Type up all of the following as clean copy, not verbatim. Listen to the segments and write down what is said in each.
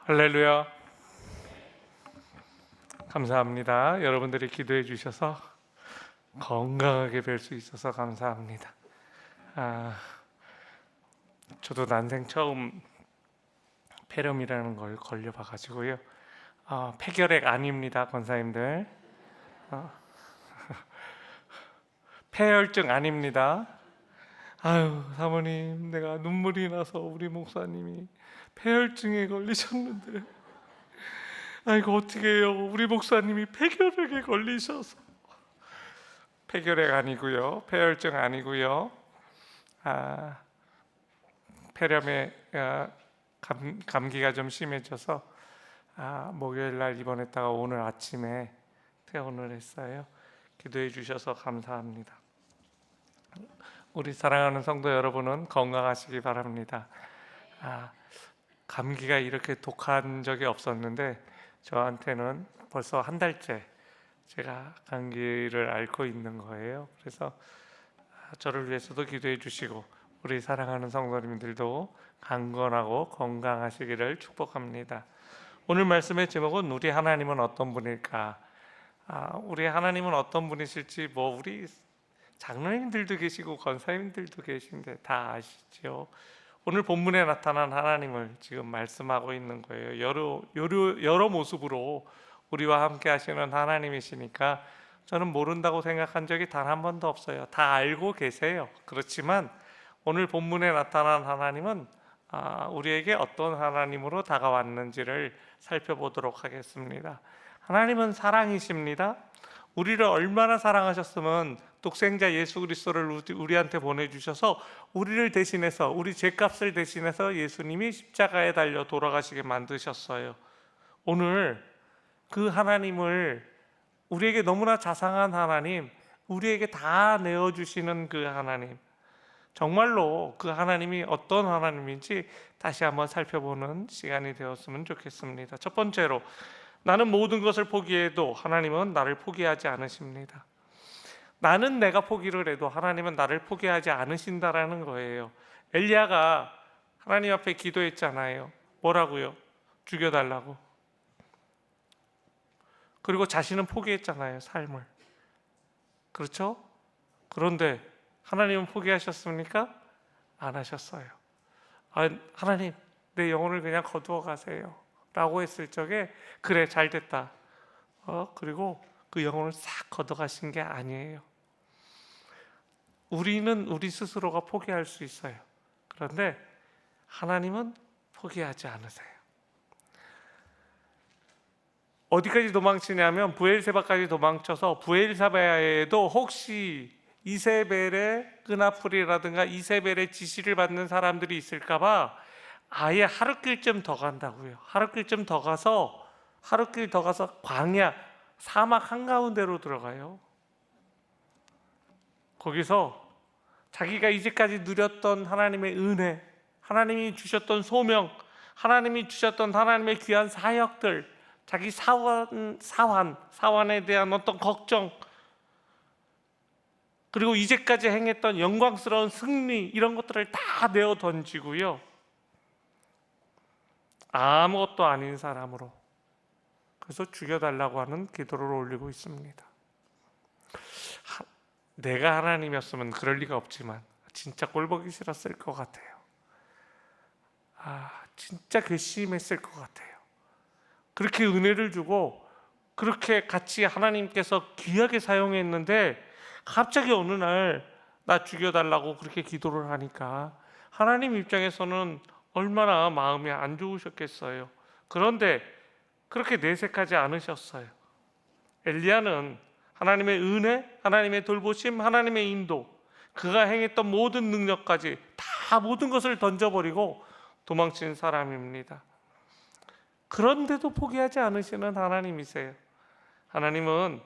할렐루야. 감사합니다. 여러분들이 기도해 주셔서 건강하게 뵐 수 있어서 감사합니다. 저도 난생 처음 폐렴이라는 걸 걸려봐 가지고요. 폐결핵 아닙니다, 권사님들. 폐혈증 아닙니다. 아유, 사모님, 내가 눈물이 나서 우리 목사님이 폐혈증에 걸리셨는데, 아이고 어떻게 해요? 우리 목사님이 폐결핵에 걸리셔서. 폐결핵 아니고요, 폐혈증 아니고요. 폐렴에 감기가 좀 심해져서 목요일 날 입원했다가 오늘 아침에 퇴원을 했어요. 기도해 주셔서 감사합니다. 우리 사랑하는 성도 여러분은 건강하시기 바랍니다. 감기가 이렇게 독한 적이 없었는데 저한테는 벌써 한 달째 제가 감기를 앓고 있는 거예요. 그래서 저를 위해서도 기도해 주시고 우리 사랑하는 성도님들도 강건하고 건강하시기를 축복합니다. 오늘 말씀의 제목은 우리 하나님은 어떤 분일까? 우리 하나님은 어떤 분이실지 우리 장로님들도 계시고 권사님들도 계신데 다 아시죠? 오늘 본문에 나타난 하나님을 지금 말씀하고 있는 거예요. 여러 모습으로 우리와 함께 하시는 하나님이시니까 저는 모른다고 생각한 적이 단 한 번도 없어요. 다 알고 계세요. 그렇지만 오늘 본문에 나타난 하나님은 우리에게 어떤 하나님으로 다가왔는지를 살펴보도록 하겠습니다. 하나님은 사랑이십니다. 우리를 얼마나 사랑하셨으면 독생자 예수 그리스도를 우리한테 보내주셔서 우리를 대신해서, 우리 죄값을 대신해서 예수님이 십자가에 달려 돌아가시게 만드셨어요. 오늘 그 하나님을, 우리에게 너무나 자상한 하나님, 우리에게 다 내어주시는 그 하나님, 정말로 그 하나님이 어떤 하나님인지 다시 한번 살펴보는 시간이 되었으면 좋겠습니다. 첫 번째로, 나는 모든 것을 포기해도 하나님은 나를 포기하지 않으십니다. 나는 내가 포기를 해도 하나님은 나를 포기하지 않으신다라는 거예요. 엘리야가 하나님 앞에 기도했잖아요. 뭐라고요? 죽여달라고. 그리고 자신은 포기했잖아요, 삶을. 그렇죠? 그런데 하나님은 포기하셨습니까? 안 하셨어요. 하나님, 내 영혼을 그냥 거두어 가세요 라고 했을 적에 그래, 잘 됐다. 그리고 그 영혼을 싹 걷어가신 게 아니에요. 우리는 우리 스스로가 포기할 수 있어요. 그런데 하나님은 포기하지 않으세요. 어디까지 도망치냐면 부엘세바까지 도망쳐서, 부엘세바에도 혹시 이세벨의 끈앞풀이라든가 이세벨의 지시를 받는 사람들이 있을까봐 아예 하루길쯤 더 간다고요. 하루길쯤 더 가서 광야, 사막 한가운데로 들어가요. 거기서 자기가 이제까지 누렸던 하나님의 은혜, 하나님이 주셨던 소명, 하나님이 주셨던 하나님의 귀한 사역들, 자기 사환에 대한 어떤 걱정, 그리고 이제까지 행했던 영광스러운 승리, 이런 것들을 다 내어 던지고요, 아무것도 아닌 사람으로, 그래서 죽여달라고 하는 기도를 올리고 있습니다. 내가 하나님이었으면 그럴 리가 없지만 진짜 꼴보기 싫었을 것 같아요. 진짜 괘씸했을 것 같아요. 그렇게 은혜를 주고 그렇게 같이 하나님께서 귀하게 사용했는데 갑자기 어느 날 나 죽여달라고 그렇게 기도를 하니까 하나님 입장에서는 얼마나 마음이 안 좋으셨겠어요. 그런데 그렇게 내색하지 않으셨어요. 엘리야는 하나님의 은혜, 하나님의 돌보심, 하나님의 인도, 그가 행했던 모든 능력까지 다 모든 것을 던져버리고 도망친 사람입니다. 그런데도 포기하지 않으시는 하나님이세요. 하나님은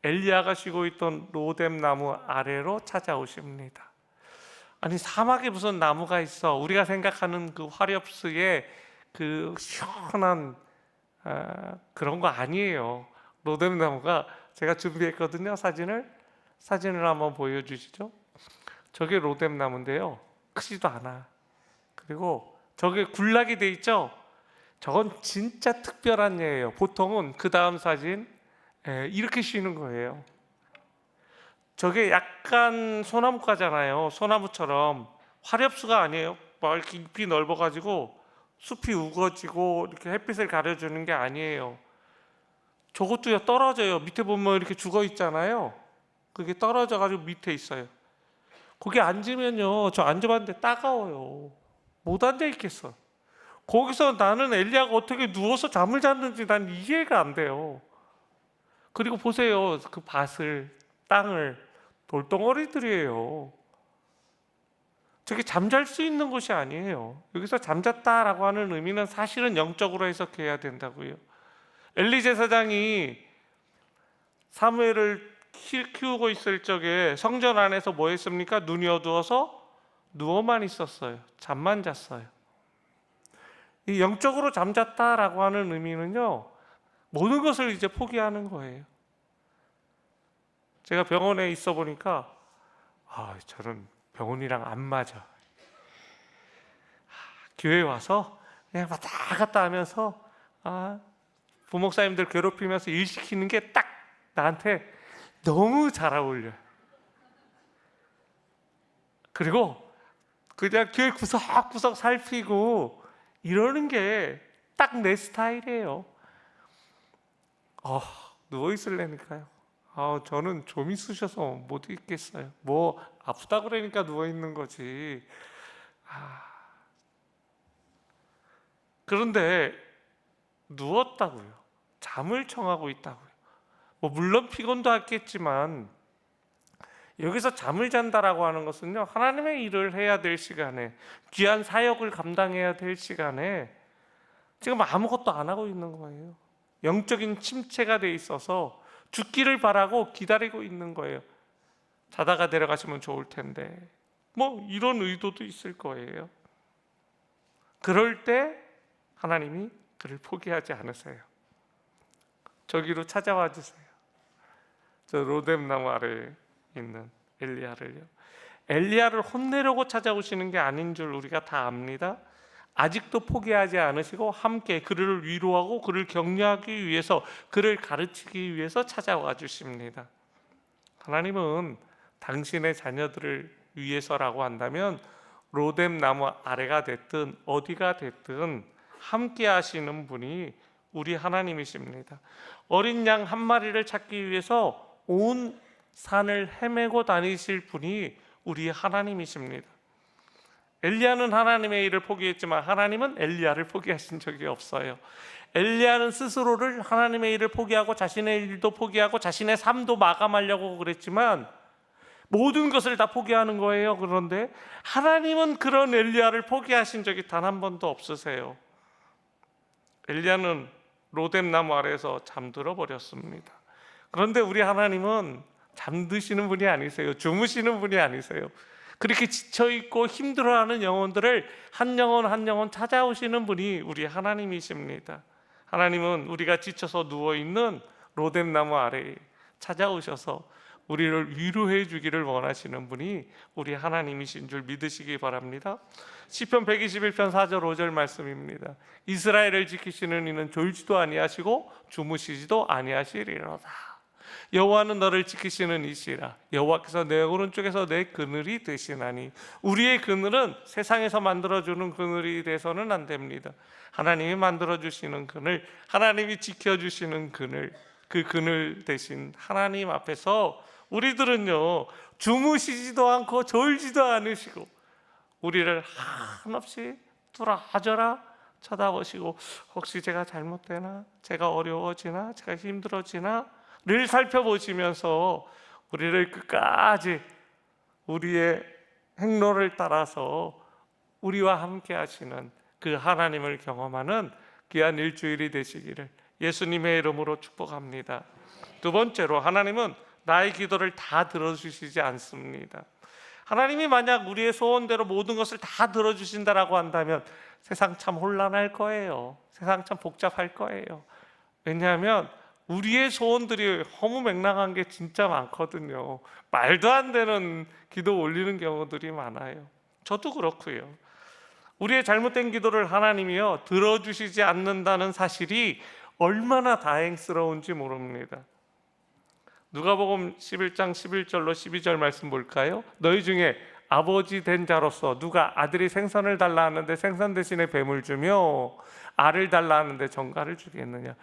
엘리야가 쉬고 있던 로뎀 나무 아래로 찾아오십니다. 아니, 사막에 무슨 나무가 있어? 우리가 생각하는 그 화렵스의 그 시원한 그런 거 아니에요. 로뎀 나무가, 제가 준비했거든요. 사진을 한번 보여주시죠. 저게 로뎀 나무인데요, 크지도 않아. 그리고 저게 군락이 돼 있죠. 저건 진짜 특별한 예예요. 보통은 그 다음 사진 이렇게 쉬는 거예요. 저게 약간 소나무과잖아요. 소나무처럼 화렵수가 아니에요. 막 이렇게 잎이 넓어가지고 숲이 우거지고 이렇게 햇빛을 가려주는 게 아니에요. 저것도요 떨어져요. 밑에 보면 이렇게 죽어 있잖아요. 그게 떨어져가지고 밑에 있어요. 거기 앉으면요, 저 앉아봤는데 따가워요. 못 앉아 있겠어. 거기서 나는 엘리야가 어떻게 누워서 잠을 잤는지 난 이해가 안 돼요. 그리고 보세요, 그 밭을, 땅을, 돌덩어리들이에요. 저게 잠잘 수 있는 곳이 아니에요. 여기서 잠잤다라고 하는 의미는 사실은 영적으로 해석해야 된다고요. 엘리 제사장이 사무엘을 키우고 있을 적에 성전 안에서 뭐 했습니까? 눈이 어두워서 누워만 있었어요. 잠만 잤어요. 이 영적으로 잠잤다라고 하는 의미는요, 모든 것을 이제 포기하는 거예요. 제가 병원에 있어 보니까 저는 병원이랑 안 맞아. 교회 와서 그냥 왔다 갔다 하면서 부목사님들 괴롭히면서 일 시키는 게 딱 나한테 너무 잘 어울려요. 그리고 그냥 교회 구석구석 살피고 이러는 게 딱 내 스타일이에요. 누워 있을래니까요. 저는 좀이 쑤셔서 못 있겠어요. 뭐 아프다 그러니까 누워 있는 거지. 그런데 누웠다고요. 잠을 청하고 있다고요. 뭐 물론 피곤도 했겠지만 여기서 잠을 잔다라고 하는 것은요, 하나님의 일을 해야 될 시간에, 귀한 사역을 감당해야 될 시간에 지금 아무것도 안 하고 있는 거예요. 영적인 침체가 돼 있어서 죽기를 바라고 기다리고 있는 거예요. 자다가 데려가시면 좋을 텐데, 뭐 이런 의도도 있을 거예요. 그럴 때 하나님이 그를 포기하지 않으세요. 저기로 찾아와 주세요. 저 로뎀 나무 아래에 있는 엘리야를요. 엘리야를 혼내려고 찾아오시는 게 아닌 줄 우리가 다 압니다. 아직도 포기하지 않으시고 함께 그를 위로하고 그를 격려하기 위해서, 그를 가르치기 위해서 찾아와 주십니다. 하나님은 당신의 자녀들을 위해서라고 한다면 로뎀 나무 아래가 됐든 어디가 됐든 함께 하시는 분이 우리 하나님이십니다. 어린 양 한 마리를 찾기 위해서 온 산을 헤매고 다니실 분이 우리 하나님이십니다. 엘리야는 하나님의 일을 포기했지만 하나님은 엘리야를 포기하신 적이 없어요. 엘리야는 스스로를 하나님의 일을 포기하고 자신의 일도 포기하고 자신의 삶도 마감하려고 그랬지만 모든 것을 다 포기하는 거예요. 그런데 하나님은 그런 엘리야를 포기하신 적이 단 한 번도 없으세요. 엘리야는 로뎀 나무 아래에서 잠들어 버렸습니다. 그런데 우리 하나님은 잠드시는 분이 아니세요. 주무시는 분이 아니세요. 그렇게 지쳐있고 힘들어하는 영혼들을 한 영혼 한 영혼 찾아오시는 분이 우리 하나님이십니다. 하나님은 우리가 지쳐서 누워있는 로뎀 나무 아래에 찾아오셔서 우리를 위로해 주기를 원하시는 분이 우리 하나님이신 줄 믿으시기 바랍니다. 시편 121편 4절 5절 말씀입니다. 이스라엘을 지키시는 이는 졸지도 아니하시고 주무시지도 아니하시리로다. 여호와는 너를 지키시는 이시라. 여호와께서 내 오른쪽에서 내 그늘이 되시나니. 우리의 그늘은 세상에서 만들어주는 그늘이 돼서는 안 됩니다. 하나님이 만들어주시는 그늘, 하나님이 지켜주시는 그늘, 그 그늘 대신 하나님 앞에서 우리들은요, 주무시지도 않고 졸지도 않으시고 우리를 한없이 뚫어져라 쳐다보시고, 혹시 제가 잘못되나, 제가 어려워지나, 제가 힘들어지나 를 살펴보시면서 우리를 끝까지 우리의 행로를 따라서 우리와 함께 하시는 그 하나님을 경험하는 귀한 일주일이 되시기를 예수님의 이름으로 축복합니다. 두 번째로, 하나님은 나의 기도를 다 들어주시지 않습니다. 하나님이 만약 우리의 소원대로 모든 것을 다 들어주신다라고 한다면 세상 참 혼란할 거예요. 세상 참 복잡할 거예요. 왜냐하면 우리의 소원들이 허무맹랑한 게 진짜 많거든요. 말도 안 되는 기도 올리는 경우들이 많아요. 저도 그렇고요. 우리의 잘못된 기도를 하나님이요 들어주시지 않는다는 사실이 얼마나 다행스러운지 모릅니다. 누가복음 11장 11절로 12절 말씀 볼까요? 너희 중에 아버지 된 자로서 누가 아들이 생선을 달라 하는데 생선 대신에 뱀을 주며 알을 달라 하는데 정갈을 주겠느냐.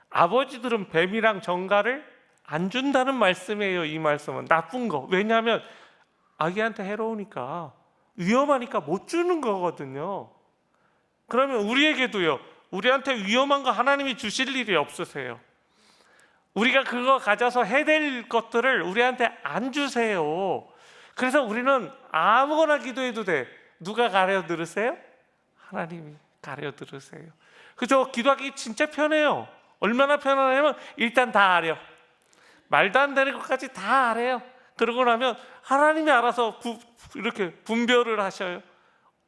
아버지들은 뱀이랑 정갈을 안 준다는 말씀이에요. 이 말씀은 나쁜 거. 왜냐하면 아기한테 해로우니까, 위험하니까 못 주는 거거든요. 그러면 우리에게도요, 우리한테 위험한 거 하나님이 주실 일이 없으세요. 우리가 그거 가져서 해낼 것들을 우리한테 안 주세요. 그래서 우리는 아무거나 기도해도 돼. 누가 가려 들으세요? 하나님이 가려 들으세요. 그죠? 기도하기 진짜 편해요. 얼마나 편하냐면 일단 다 아려. 말도 안 되는 것까지 다 아래요. 그러고 나면 하나님이 알아서 이렇게 분별을 하셔요.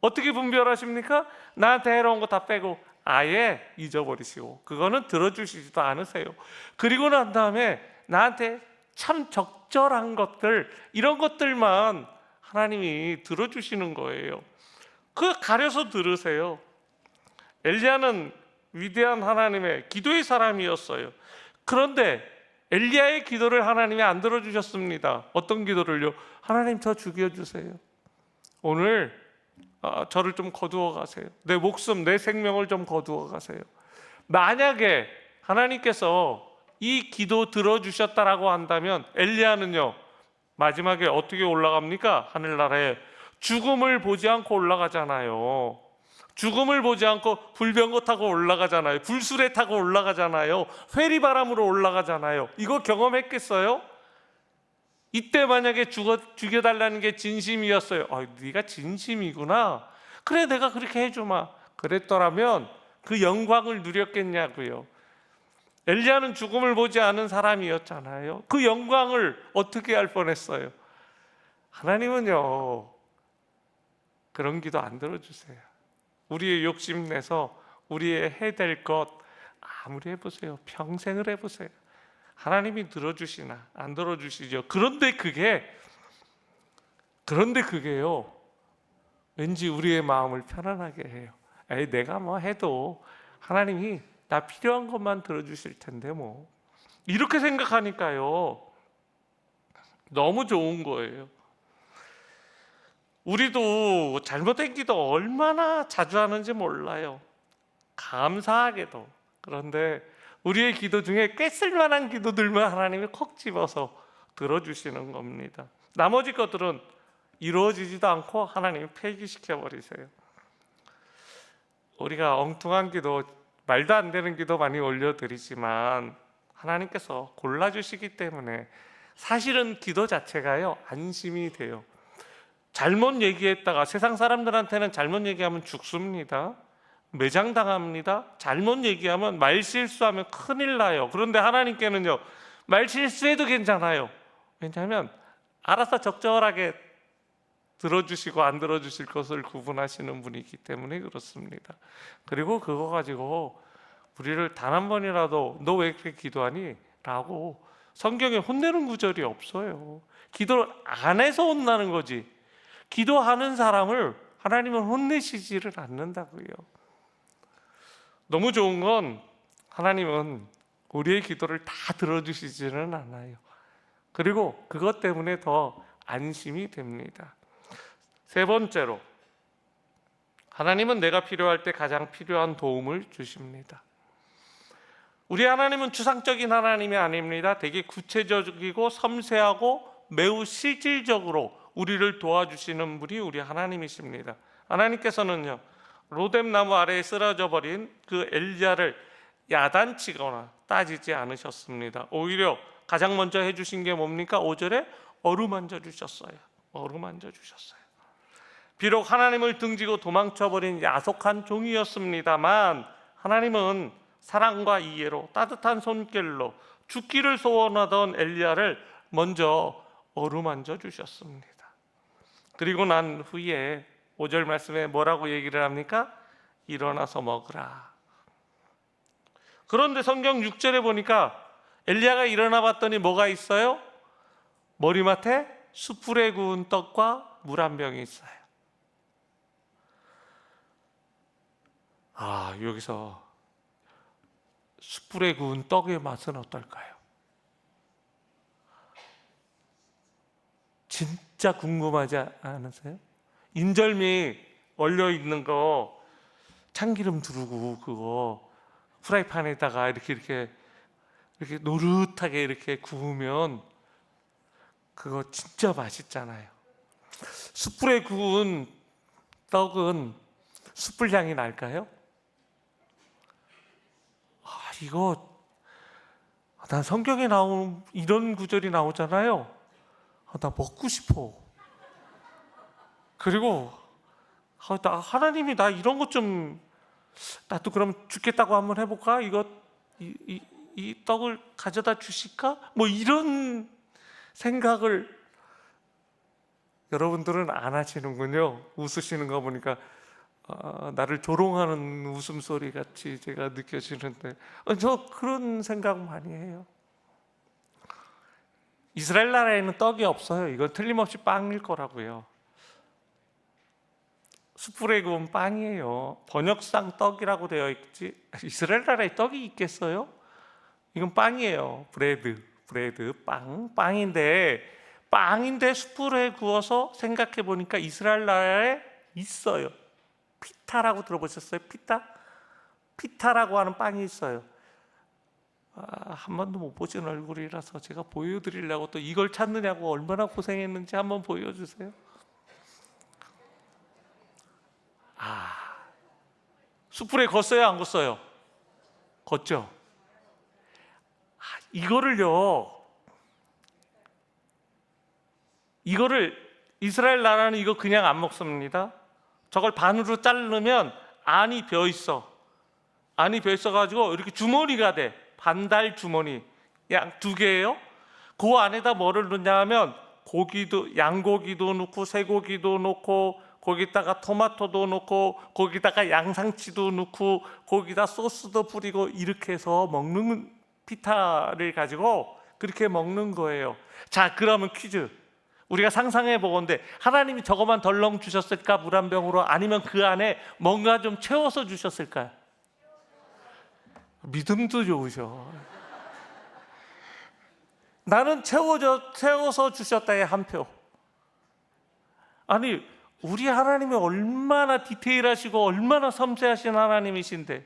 어떻게 분별하십니까? 나한테 해로운 거 다 빼고 아예 잊어버리시고, 그거는 들어주시지도 않으세요. 그리고 난 다음에 나한테 참 적절한 것들, 이런 것들만 하나님이 들어주시는 거예요. 그 가려서 들으세요. 엘리야는 위대한 하나님의 기도의 사람이었어요. 그런데 엘리야의 기도를 하나님이 안 들어주셨습니다. 어떤 기도를요? 하나님 저 죽여주세요. 오늘 저를 좀 거두어 가세요. 내 목숨, 내 생명을 좀 거두어 가세요. 만약에 하나님께서 이 기도 들어주셨다라고 한다면 엘리야는요 마지막에 어떻게 올라갑니까? 하늘나라에 죽음을 보지 않고 올라가잖아요. 죽음을 보지 않고 불병거 타고 올라가잖아요. 불수레 타고 올라가잖아요. 회리바람으로 올라가잖아요. 이거 경험했겠어요? 이때 만약에 죽여달라는 게 진심이었어요. 네가 진심이구나. 그래, 내가 그렇게 해주마. 그랬더라면 그 영광을 누렸겠냐고요. 엘리야는 죽음을 보지 않은 사람이었잖아요. 그 영광을 어떻게 할 뻔했어요? 하나님은요 그런 기도 안 들어주세요. 우리의 욕심내서 우리의 해될 것 아무리 해보세요. 평생을 해보세요. 하나님이 들어주시나 안 들어주시죠. 그런데 그게요 왠지 우리의 마음을 편안하게 해요. 내가 뭐 해도 하나님이 나 필요한 것만 들어주실 텐데 뭐, 이렇게 생각하니까요 너무 좋은 거예요. 우리도 잘못된 기도 얼마나 자주 하는지 몰라요. 감사하게도. 그런데 우리의 기도 중에 꽤 쓸만한 기도들만 하나님이 콕 집어서 들어주시는 겁니다. 나머지 것들은 이루어지지도 않고 하나님이 폐기시켜 버리세요. 우리가 엉뚱한 기도, 말도 안 되는 기도 많이 올려드리지만 하나님께서 골라주시기 때문에 사실은 기도 자체가요 안심이 돼요. 잘못 얘기했다가, 세상 사람들한테는 잘못 얘기하면 죽습니다. 매장당합니다. 잘못 얘기하면, 말실수하면 큰일 나요. 그런데 하나님께는요 말실수해도 괜찮아요. 왜냐하면 알아서 적절하게 들어주시고 안 들어주실 것을 구분하시는 분이기 때문에 그렇습니다. 그리고 그거 가지고 우리를 단 한 번이라도 너 왜 이렇게 기도하니? 라고 성경에 혼내는 구절이 없어요. 기도를 안 해서 혼나는 거지, 기도하는 사람을 하나님은 혼내시지를 않는다고요. 너무 좋은 건 하나님은 우리의 기도를 다 들어주시지는 않아요. 그리고 그것 때문에 더 안심이 됩니다. 세 번째로, 하나님은 내가 필요할 때 가장 필요한 도움을 주십니다. 우리 하나님은 추상적인 하나님이 아닙니다. 되게 구체적이고 섬세하고 매우 실질적으로 우리를 도와주시는 분이 우리 하나님이십니다. 하나님께서는요 로뎀 나무 아래에 쓰러져 버린 그 엘리야를 야단치거나 따지지 않으셨습니다. 오히려 가장 먼저 해주신 게 뭡니까? 5절에 어루만져 주셨어요. 어루만져 주셨어요. 비록 하나님을 등지고 도망쳐버린 야속한 종이었습니다만 하나님은 사랑과 이해로 따뜻한 손길로 죽기를 소원하던 엘리야를 먼저 어루만져 주셨습니다. 그리고 난 후에 5절 말씀에 뭐라고 얘기를 합니까? 일어나서 먹으라. 그런데 성경 6절에 보니까 엘리야가 일어나 봤더니 뭐가 있어요? 머리맡에 숯불에 구운 떡과 물 한 병이 있어요. 여기서 숯불에 구운 떡의 맛은 어떨까요? 진짜 궁금하지 않으세요? 인절미 얼려 있는 거 참기름 두르고 그거 프라이팬에다가 이렇게 노릇하게 이렇게 구우면 그거 진짜 맛있잖아요. 숯불에 구운 떡은 숯불 향이 날까요? 이거 난 성경에 나오는 이런 구절이 나오잖아요. 나 먹고 싶어. 그리고 하나님이 나 이런 것 좀 나도 그럼 죽겠다고 한번 해볼까? 이 떡을 가져다 주실까? 뭐 이런 생각을 여러분들은 안 하시는군요. 웃으시는 거 보니까 나를 조롱하는 웃음소리 같이 제가 느껴지는데 저 그런 생각 많이 해요. 이스라엘 나라에는 떡이 없어요. 이건 틀림없이 빵일 거라고요. 숯불에 구운 빵이에요. 번역상 떡이라고 되어 있지 이스라엘 나라에 떡이 있겠어요? 이건 빵이에요. 브레드, 빵인데 숯불에 구워서 생각해 보니까 이스라엘 나라에 있어요. 피타라고 들어보셨어요? 피타라고 하는 빵이 있어요. 한 번도 못 보신 얼굴이라서 제가 보여드리려고 또 이걸 찾느냐고 얼마나 고생했는지 한번 보여주세요. 숯불에 걷어요, 안 걷어요? 걷죠. 이거를 이스라엘 나라는 이거 그냥 안 먹습니다. 저걸 반으로 자르면 안이 벼 있어. 안이 벼 있어가지고 이렇게 주머니가 돼. 반달 주머니. 양 2개예요. 그 안에다 뭐를 넣냐 하면 양고기도 넣고 쇠고기도 넣고 거기다가 토마토도 넣고 거기다가 양상치도 넣고 거기다 소스도 뿌리고 이렇게 해서 먹는 피타를 가지고 그렇게 먹는 거예요. 자, 그러면 퀴즈. 우리가 상상해 보건대 하나님이 저것만 덜렁 주셨을까? 물 한 병으로? 아니면 그 안에 뭔가 좀 채워서 주셨을까요? 믿음도 좋으셔. 나는 채워서 주셨다에 한 표. 아니 우리 하나님이 얼마나 디테일하시고 얼마나 섬세하신 하나님이신데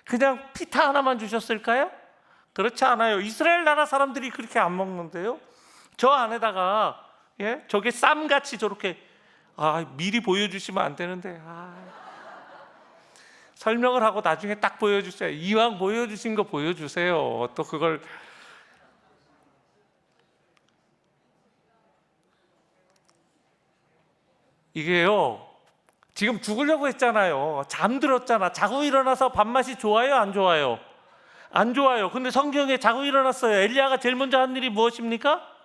그냥 피타 하나만 주셨을까요? 그렇지 않아요. 이스라엘 나라 사람들이 그렇게 안 먹는데요. 저 안에다가 저게 쌈같이 저렇게 미리 보여주시면 안 되는데 설명을 하고 나중에 딱 보여주세요. 이왕 보여주신 거 보여주세요. 또 그걸 이게요 지금 죽으려고 했잖아요. 잠들었잖아. 자고 일어나서 밥맛이 좋아요, 안 좋아요? 안 좋아요. 근데 성경에 자고 일어났어요. 엘리야가 제일 먼저 한 일이 무엇입니까?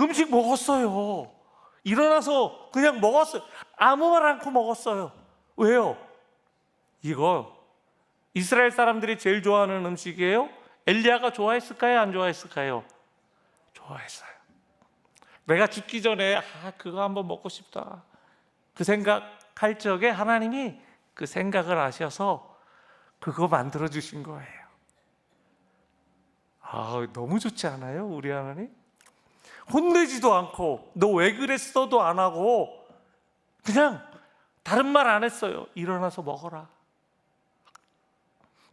음식 먹었어요. 일어나서 그냥 먹었어요. 아무 말 않고 먹었어요. 왜요? 이거 이스라엘 사람들이 제일 좋아하는 음식이에요. 엘리야가 좋아했을까요? 안 좋아했을까요? 좋아했어요. 내가 죽기 전에 그거 한번 먹고 싶다 그 생각할 적에 하나님이 그 생각을 하셔서 그거 만들어 주신 거예요. 너무 좋지 않아요? 우리 하나님? 혼내지도 않고 너 왜 그랬어도 안 하고 그냥 다른 말 안 했어요. 일어나서 먹어라.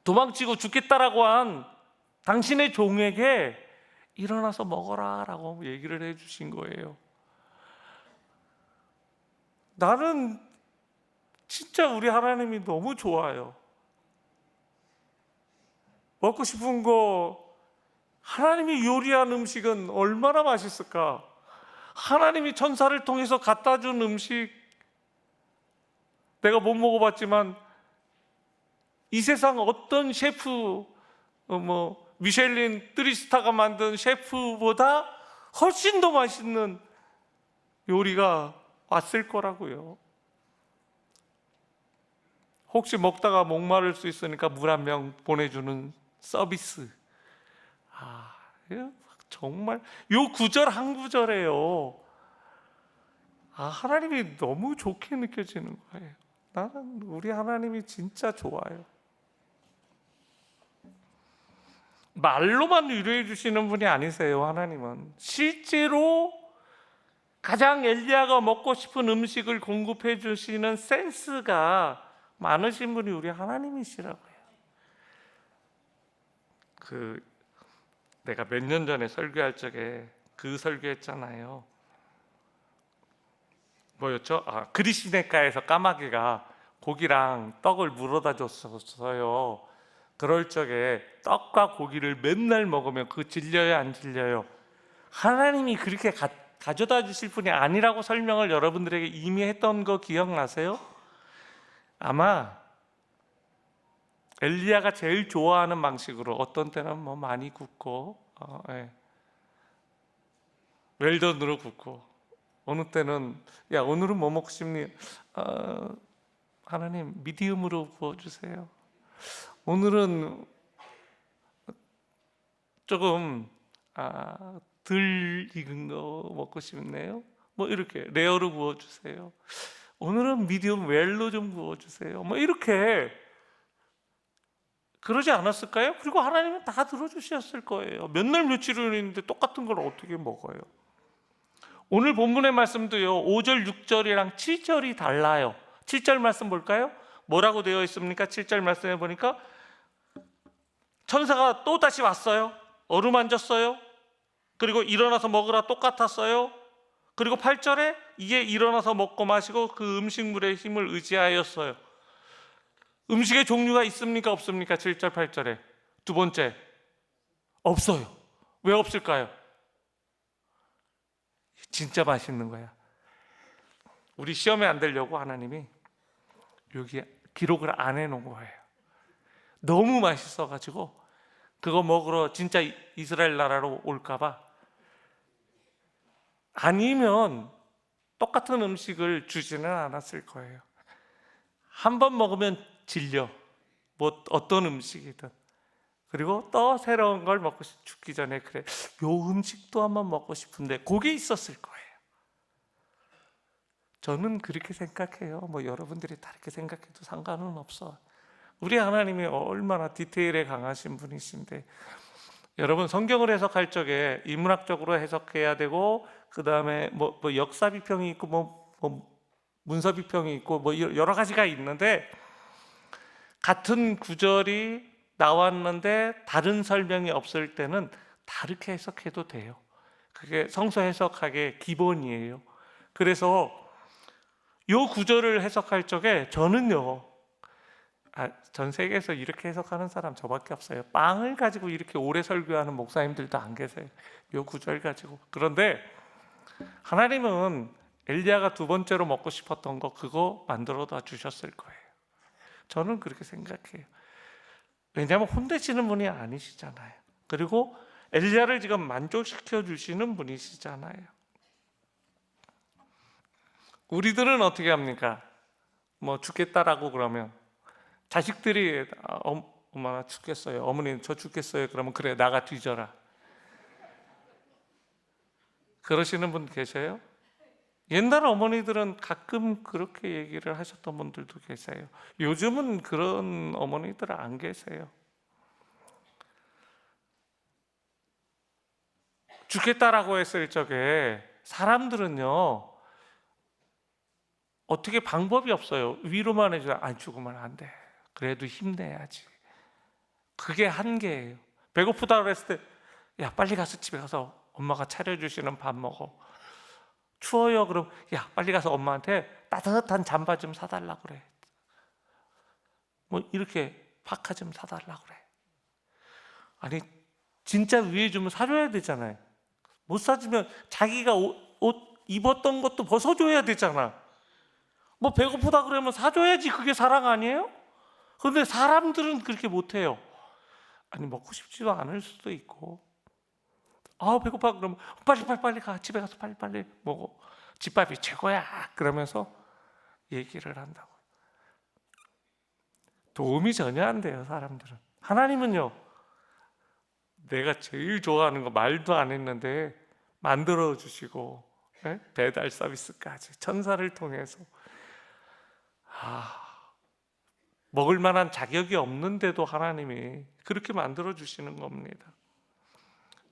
도망치고 죽겠다라고 한 당신의 종에게 일어나서 먹어라 라고 얘기를 해주신 거예요. 나는 진짜 우리 하나님이 너무 좋아요. 먹고 싶은 거 하나님이 요리한 음식은 얼마나 맛있을까? 하나님이 천사를 통해서 갖다 준 음식 내가 못 먹어봤지만 이 세상 어떤 셰프 미쉐린 3스타가 만든 셰프보다 훨씬 더 맛있는 요리가 왔을 거라고요. 혹시 먹다가 목마를 수 있으니까 물 한 병 보내주는 서비스. 정말 요 구절 한 구절에요. 하나님이 너무 좋게 느껴지는 거예요. 나는 우리 하나님이 진짜 좋아요. 말로만 위로해 주시는 분이 아니세요. 하나님은 실제로 가장 엘리야가 먹고 싶은 음식을 공급해 주시는 센스가 많으신 분이 우리 하나님이시라고요. 내가 몇 년 전에 설교할 적에 그 설교했잖아요. 뭐였죠? 그리시네가에서 까마귀가 고기랑 떡을 물어다 줬었어요. 그럴 적에 떡과 고기를 맨날 먹으면 그 질려요, 안 질려요? 하나님이 그렇게 가져다 주실 분이 아니라고 설명을 여러분들에게 이미 했던 거 기억나세요? 아마 엘리야가 제일 좋아하는 방식으로, 어떤 때는 뭐 많이 굽고 웰던으로 굽고, 어느 때는 야 오늘은 뭐 먹고 싶니? 하나님 미디움으로 구워주세요. 오늘은 조금 덜 익은 거 먹고 싶네요. 뭐 이렇게 레어로 구워주세요. 오늘은 미디움 웰로 좀 구워주세요. 뭐 이렇게 그러지 않았을까요? 그리고 하나님은 다 들어주셨을 거예요. 몇 날 며칠을 있는데 똑같은 걸 어떻게 먹어요? 오늘 본문의 말씀도요, 5절, 6절이랑 7절이 달라요. 7절 말씀 볼까요? 뭐라고 되어 있습니까? 7절 말씀해 보니까 천사가 또 다시 왔어요. 어루만졌어요. 그리고 일어나서 먹으라 똑같았어요. 그리고 8절에 이에 일어나서 먹고 마시고 그 음식물의 힘을 의지하였어요. 음식의 종류가 있습니까? 없습니까? 7절, 8절에. 두 번째, 없어요. 왜 없을까요? 진짜 맛있는 거야. 우리 시험에 안 되려고 하나님이 여기 기록을 안 해놓은 거예요. 너무 맛있어가지고 그거 먹으러 진짜 이스라엘 나라로 올까봐. 아니면 똑같은 음식을 주지는 않았을 거예요. 한 번 먹으면 질려, 뭐 어떤 음식이든. 그리고 또 새로운 걸 먹고 죽기 전에 그래, 요 음식도 한번 먹고 싶은데 그게 있었을 거예요. 저는 그렇게 생각해요. 뭐 여러분들이 다르게 생각해도 상관은 없어. 우리 하나님이 얼마나 디테일에 강하신 분이신데, 여러분 성경을 해석할 적에 인문학적으로 해석해야 되고, 그 다음에 뭐 역사 비평이 있고 뭐 문서 비평이 있고 뭐 여러 가지가 있는데, 같은 구절이 나왔는데 다른 설명이 없을 때는 다르게 해석해도 돼요. 그게 성서 해석학의 기본이에요. 그래서 이 구절을 해석할 적에 저는요, 전 세계에서 이렇게 해석하는 사람 저밖에 없어요. 빵을 가지고 이렇게 오래 설교하는 목사님들도 안 계세요. 이 구절 가지고. 그런데 하나님은 엘리야가 두 번째로 먹고 싶었던 거, 그거 만들어다 주셨을 거예요. 저는 그렇게 생각해요. 왜냐하면 혼내시는 분이 아니시잖아요. 그리고 엘리야를 지금 만족시켜 주시는 분이시잖아요. 우리들은 어떻게 합니까? 뭐 죽겠다라고 그러면 자식들이 엄마 나 죽겠어요, 어머니 저 죽겠어요, 그러면 그래 나가 뒤져라, 그러시는 분 계세요? 옛날 어머니들은 가끔 그렇게 얘기를 하셨던 분들도 계세요. 요즘은 그런 어머니들 안 계세요. 죽겠다라고 했을 적에 사람들은요, 어떻게 방법이 없어요. 위로만 해줘요. 안 죽으면 안 돼, 그래도 힘내야지. 그게 한계예요. 배고프다 그랬을 때 야 빨리 가서 집에 가서 엄마가 차려주시는 밥 먹어. 추워요 그럼 야 빨리 가서 엄마한테 따뜻한 잠바 좀 사달라고 그래. 뭐 이렇게 파카 좀 사달라고 그래. 아니 진짜 위해 주면 사줘야 되잖아요. 못 사주면 자기가 옷 입었던 것도 벗어줘야 되잖아. 뭐 배고프다 그러면 사줘야지. 그게 사랑 아니에요? 그런데 사람들은 그렇게 못해요. 아니 먹고 싶지도 않을 수도 있고, 배고파 그러면 빨리 가, 집에 가서 빨리 먹어, 집밥이 최고야 그러면서 얘기를 한다고. 도움이 전혀 안 돼요 사람들은. 하나님은요, 내가 제일 좋아하는 거 말도 안 했는데 만들어 주시고 배달 서비스까지 천사를 통해서 먹을 만한 자격이 없는데도 하나님이 그렇게 만들어 주시는 겁니다.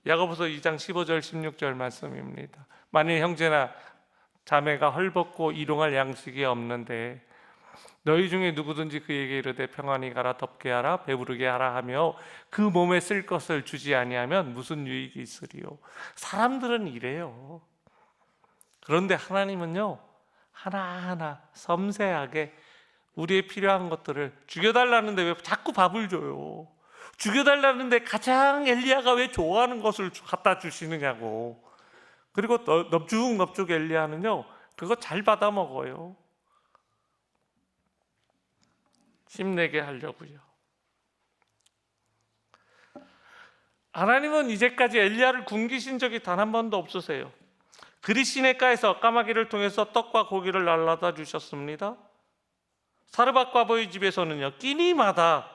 야고보서 2장 15절 16절 말씀입니다. 만일 형제나 자매가 헐벗고 일용할 양식이 없는데 너희 중에 누구든지 그에게 이르되 평안히 가라, 덥게 하라, 배부르게 하라 하며 그 몸에 쓸 것을 주지 아니하면 무슨 유익이 있으리요. 사람들은 이래요. 그런데 하나님은요, 하나하나 섬세하게 우리의 필요한 것들을 죽여달라는데 왜 자꾸 밥을 줘요? 죽여달라는데 가장 엘리야가 왜 좋아하는 것을 갖다 주시느냐고. 그리고 넙죽넙죽 엘리야는요, 그거 잘 받아 먹어요. 힘내게 하려고요. 하나님은 이제까지 엘리야를 굶기신 적이 단 한 번도 없으세요. 그리 시내가에서 까마귀를 통해서 떡과 고기를 날라다 주셨습니다. 사르밧 과부의 집에서는요, 끼니마다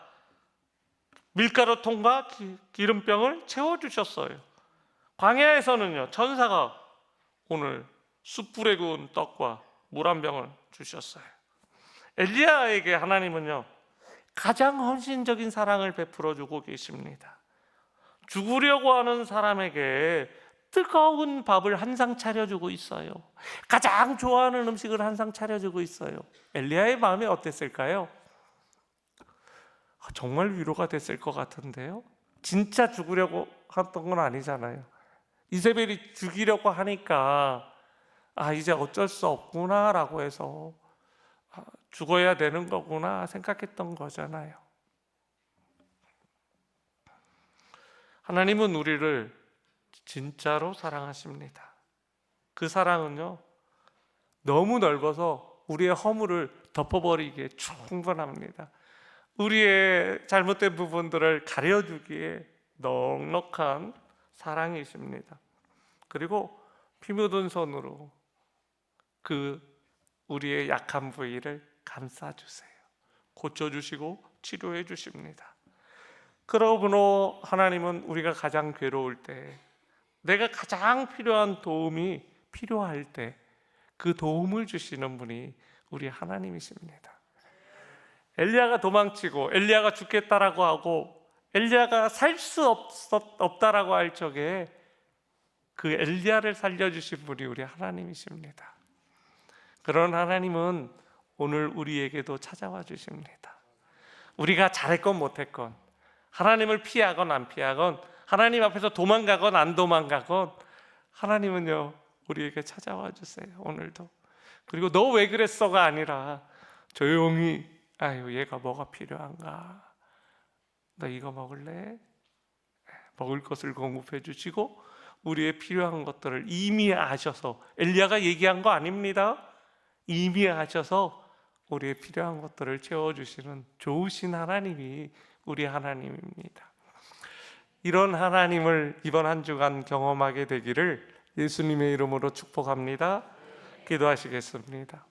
밀가루 통과 기름병을 채워주셨어요. 광야에서는요, 천사가 오늘 숯불에 구운 떡과 물 한 병을 주셨어요. 엘리야에게 하나님은요, 가장 헌신적인 사랑을 베풀어 주고 계십니다. 죽으려고 하는 사람에게 뜨거운 밥을 한 상 차려주고 있어요. 가장 좋아하는 음식을 한 상 차려주고 있어요. 엘리야의 마음이 어땠을까요? 정말 위로가 됐을 것 같은데요. 진짜 죽으려고 했던 건 아니잖아요. 이세벨이 죽이려고 하니까 이제 어쩔 수 없구나 라고 해서 죽어야 되는 거구나 생각했던 거잖아요. 하나님은 우리를 진짜로 사랑하십니다. 그 사랑은요, 너무 넓어서 우리의 허물을 덮어버리기에 충분합니다. 우리의 잘못된 부분들을 가려주기에 넉넉한 사랑이십니다. 그리고 피 묻은 손으로 우리의 약한 부위를 감싸주세요. 고쳐주시고 치료해 주십니다. 그러므로 하나님은 우리가 가장 괴로울 때, 내가 가장 필요한 도움이 필요할 때 그 도움을 주시는 분이 우리 하나님이십니다. 엘리야가 도망치고 엘리야가 죽겠다라고 하고 엘리야가 살 수 없다라고 할 적에 그 엘리야를 살려주신 분이 우리 하나님이십니다. 그런 하나님은 오늘 우리에게도 찾아와 주십니다. 우리가 잘했건 못했건, 하나님을 피하건 안 피하건, 하나님 앞에서 도망가건 안 도망가건, 하나님은요, 우리에게 찾아와 주세요. 오늘도. 그리고 너 왜 그랬어가 아니라 조용히 얘가 뭐가 필요한가? 너 이거 먹을래? 먹을 것을 공급해 주시고 우리의 필요한 것들을 이미 아셔서, 엘리야가 얘기한 거 아닙니다. 이미 아셔서 우리의 필요한 것들을 채워주시는 좋으신 하나님이 우리 하나님입니다. 이런 하나님을 이번 한 주간 경험하게 되기를 예수님의 이름으로 축복합니다. 기도하시겠습니다.